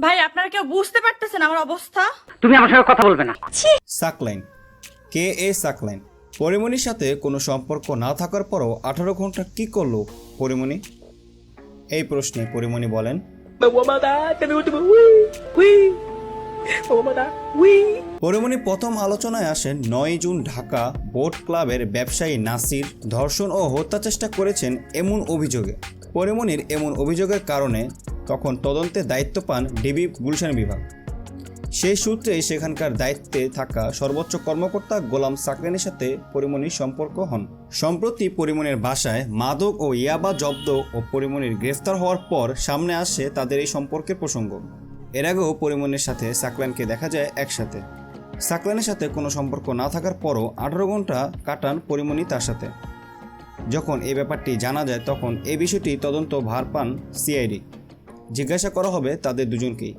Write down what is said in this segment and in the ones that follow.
ভাই আপনারা কেউ বুঝতে পারতেছেন আমার অবস্থা? তুমি আমার সঙ্গে কথা বলবে না। সাকলাইন। কে এ সাকলাইন? পরিমণির সাথে কোনো সম্পর্ক না থাকার পরও 18 ঘন্টা কি করলো পরিমণি? এই প্রশ্নে পরিমণি বলেন, পরিমণি প্রথম আলোচনায় আসেন 9 জুন ঢাকা বোট ক্লাবের ব্যবসায়ী নাসির ধর্ষণ ও হত্যা চেষ্টা করেছেন এমন অভিযোগে। পরিমণির এমন অভিযোগের কারণে তখন তদন্তে দায়িত্ব পান ডিবি গুলশান বিভাগ। সেই সূত্রেই সেখানকার দায়িত্বে থাকা সর্বোচ্চ কর্মকর্তা গোলাম সাকলাইনের সাথে পরিমণির সম্পর্ক হন। সম্প্রতি পরিমণির বাসায় মাদক ও ইয়াবা জব্দ ও পরিমণির গ্রেফতার হওয়ার পর সামনে আসে তাদের এই সম্পর্কের প্রসঙ্গ। এর আগেও পরিমণির সাথে সাকলাইনকে দেখা যায় একসাথে। সাকলাইনের সাথে কোনো সম্পর্ক না থাকার পরও 18 ঘন্টা কাটান পরিমণি তার সাথে। যখন এই ব্যাপারটি জানা যায় তখন এই বিষয়টি তদন্ত ভার পান সিআইডি। জিজ্ঞাসা করা হবে তাদের দুজনকেই।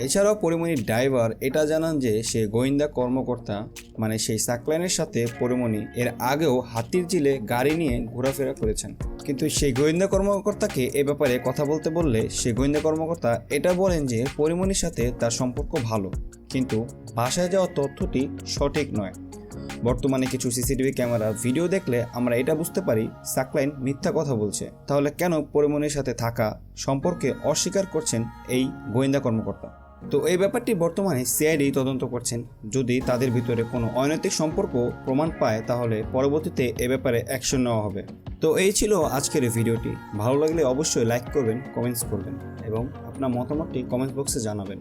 এছাড়াও পরিমণির ড্রাইভার এটা জানান যে সে গোয়েন্দা কর্মকর্তা, মানে সেই সাকলাইনের সাথে পরিমণি এর আগেও হাতির ঝিলে গাড়ি নিয়ে ঘোরাফেরা করেছেন। কিন্তু সেই গোয়েন্দা কর্মকর্তাকে এ ব্যাপারে কথা বলতে বললে সে গোয়েন্দা কর্মকর্তা এটা বলেন যে পরিমণির সাথে তার সম্পর্ক ভালো, কিন্তু বাসায় যাওয়া তথ্যটি সঠিক নয়। বর্তমানে কিছু সিসিটিভি ক্যামেরা ভিডিও দেখলে আমরা এটা বুঝতে পারি সাকলাইন মিথ্যা কথা বলছে। তাহলে কেন পরিমণির সাথে থাকা সম্পর্কে অস্বীকার করছেন এই গোয়েন্দা কর্মকর্তা? তো এই ব্যাপারটি বর্তমানে সিআইডি তদন্ত করছেন। যদি তাদের ভিতরে কোনো অনৈতিক সম্পর্ক প্রমাণ পায় তাহলে পরবর্তীতে এ ব্যাপারে অ্যাকশন নেওয়া হবে। তো এই ছিল আজকের এই ভিডিওটি। ভালো লাগলে অবশ্যই লাইক করবেন, কমেন্টস করবেন এবং আপনার মতামতটি কমেন্টস বক্সে জানাবেন।